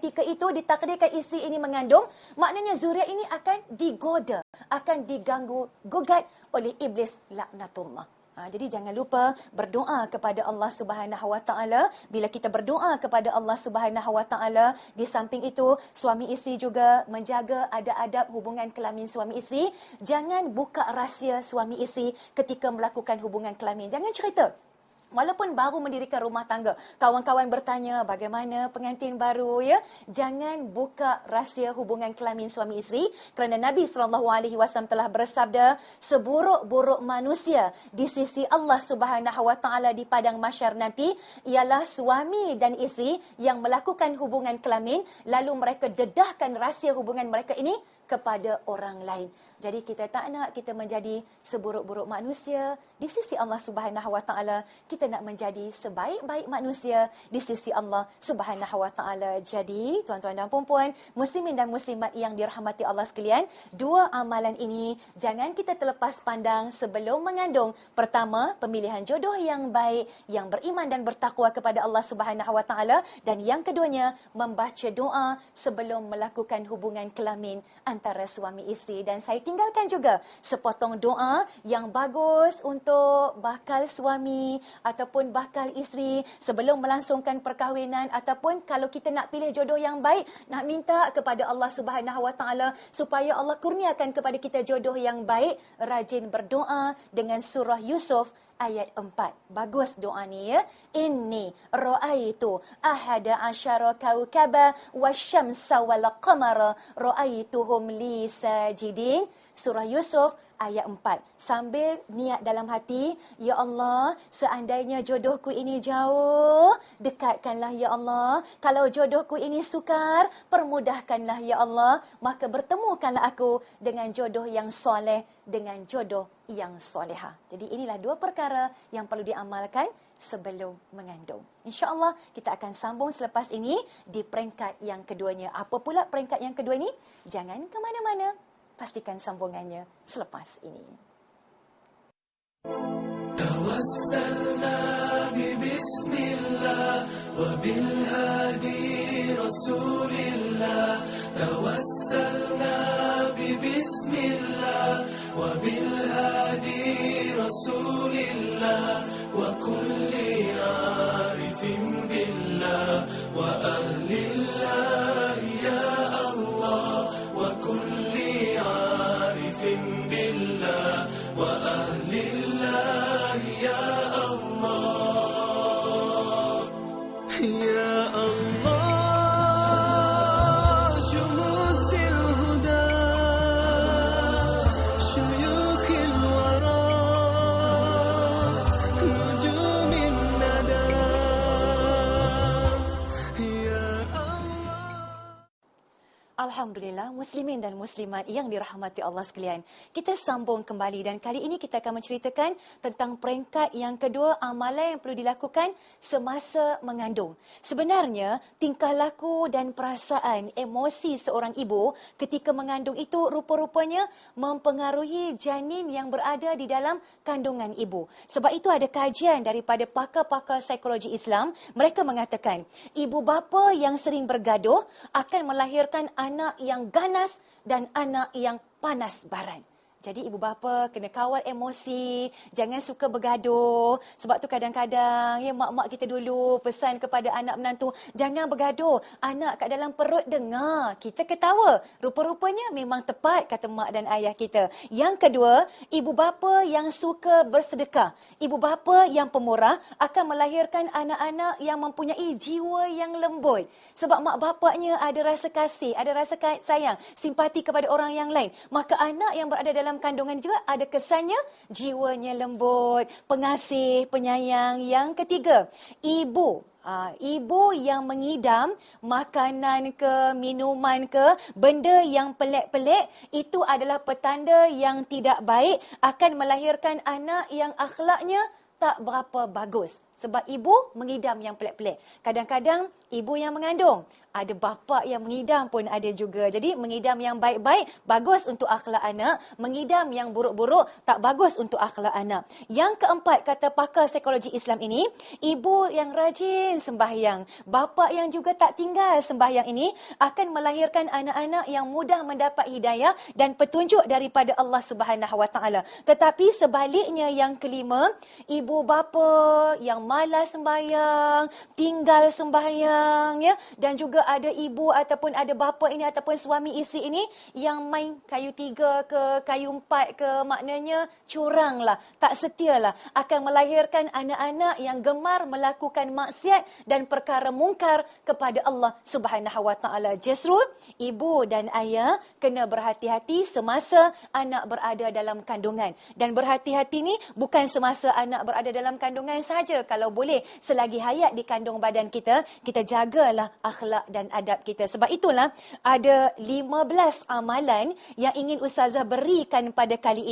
ketika itu ditakdirkan isteri ini mengandung, maknanya zuriat ini akan digoda, akan diganggu gugat oleh iblis laknatullah. Jadi jangan lupa berdoa kepada Allah Subhanahu Wa Taala. Bila kita berdoa kepada Allah Subhanahu Wa Taala, di samping itu suami isteri juga menjaga adab-adab hubungan kelamin suami isteri. Jangan buka rahsia suami isteri ketika melakukan hubungan kelamin. Jangan cerita. Walaupun baru mendirikan rumah tangga, kawan-kawan bertanya bagaimana pengantin baru, ya. Jangan buka rahsia hubungan kelamin suami isteri, kerana Nabi SAW telah bersabda, seburuk-buruk manusia di sisi Allah Subhanahu Wa Taala di padang mahsyar nanti ialah suami dan isteri yang melakukan hubungan kelamin lalu mereka dedahkan rahsia hubungan mereka ini kepada orang lain. Jadi kita tak nak kita menjadi seburuk-buruk manusia di sisi Allah Subhanahu Wa Taala. Kita nak menjadi sebaik-baik manusia di sisi Allah Subhanahu Wa Taala. Jadi, tuan-tuan dan puan-puan, muslimin dan muslimat yang dirahmati Allah sekalian, dua amalan ini jangan kita terlepas pandang sebelum mengandung. Pertama, pemilihan jodoh yang baik, yang beriman dan bertakwa kepada Allah Subhanahu Wa Taala, dan yang keduanya, membaca doa sebelum melakukan hubungan kelamin antara suami isteri. Dan saya tinggalkan juga sepotong doa yang bagus untuk bakal suami ataupun bakal isteri sebelum melangsungkan perkahwinan, ataupun kalau kita nak pilih jodoh yang baik, nak minta kepada Allah Subhanahu Wa Taala supaya Allah kurniakan kepada kita jodoh yang baik, rajin berdoa dengan surah Yusuf ayat 4. Bagus doa ni, ya. Inni ra'aitu ahada asyara kaukaba wasyamsa wal qamara ra'aituhum li sajidin. Surah Yusuf ayat 4. Sambil niat dalam hati, ya Allah, seandainya jodohku ini jauh, dekatkanlah ya Allah. Kalau jodohku ini sukar, permudahkanlah ya Allah. Maka bertemukanlah aku dengan jodoh yang soleh, dengan jodoh yang solehah. Jadi inilah dua perkara yang perlu diamalkan sebelum mengandung. InsyaAllah kita akan sambung selepas ini di peringkat yang keduanya. Apa pula peringkat yang kedua ini? Jangan ke mana-mana. Pastikan sambungannya selepas ini. Tawassalna bismillah wa bil hadi rasulillah. Tawassalna bismillah wa bil hadi rasulillah wa kulli arifin billah wa ahlillah ya Allah wa kulli arifin billah wa ahlillah ya Allah ya Allah syumusil huda syuyukhil wara nujumin nada ya Alhamdulillah, muslimin dan muslimat yang dirahmati Allah sekalian. Kita sambung kembali dan kali ini kita akan menceritakan tentang peringkat yang kedua, amalan yang perlu dilakukan semasa mengandung. Sebenarnya, tingkah laku dan perasaan, emosi seorang ibu ketika mengandung itu rupa-rupanya mempengaruhi janin yang berada di dalam kandungan ibu. Sebab itu ada kajian daripada pakar-pakar psikologi Islam, mereka mengatakan, ibu bapa yang sering bergaduh akan melahirkan anak yang ganas dan anak yang panas baran. Jadi ibu bapa kena kawal emosi, jangan suka bergaduh. Sebab tu kadang-kadang ya mak-mak kita dulu pesan kepada anak menantu, jangan bergaduh. Anak kat dalam perut dengar, kita ketawa. Rupa-rupanya memang tepat kata mak dan ayah kita. Yang kedua, ibu bapa yang suka bersedekah. Ibu bapa yang pemurah akan melahirkan anak-anak yang mempunyai jiwa yang lembut. Sebab mak bapaknya ada rasa kasih, ada rasa sayang, simpati kepada orang yang lain. Maka anak yang berada dalam kandungan juga ada kesannya jiwanya lembut, pengasih, penyayang. Yang ketiga, ibu yang mengidam makanan ke, minuman ke, benda yang pelik-pelik, itu adalah petanda yang tidak baik, akan melahirkan anak yang akhlaknya tak berapa bagus. Sebab ibu mengidam yang pelik-pelik. Kadang-kadang ibu yang mengandung, ada bapa yang mengidam pun ada juga. Jadi mengidam yang baik-baik bagus untuk akhlak anak, mengidam yang buruk-buruk tak bagus untuk akhlak anak. Yang keempat, kata pakar psikologi Islam ini, ibu yang rajin sembahyang, bapa yang juga tak tinggal sembahyang ini akan melahirkan anak-anak yang mudah mendapat hidayah dan petunjuk daripada Allah Subhanahu Wa Taala. Tetapi sebaliknya yang kelima, ibu bapa yang malas sembahyang, tinggal sembahyang, ya, dan juga ada ibu ataupun ada bapa ini ataupun suami isteri ini yang main kayu 3 ke kayu 4 ke, maknanya curang lah, tak setia lah, akan melahirkan anak-anak yang gemar melakukan maksiat dan perkara mungkar kepada Allah Subhanahu Wa Taala. Justru ibu dan ayah kena berhati-hati semasa anak berada dalam kandungan. Dan berhati-hati ni bukan semasa anak berada dalam kandungan saja. Kalau boleh selagi hayat di kandung badan kita, kita jagalah akhlak dan adab kita. Sebab itulah ada 15 amalan yang ingin Ustazah berikan pada kali ini.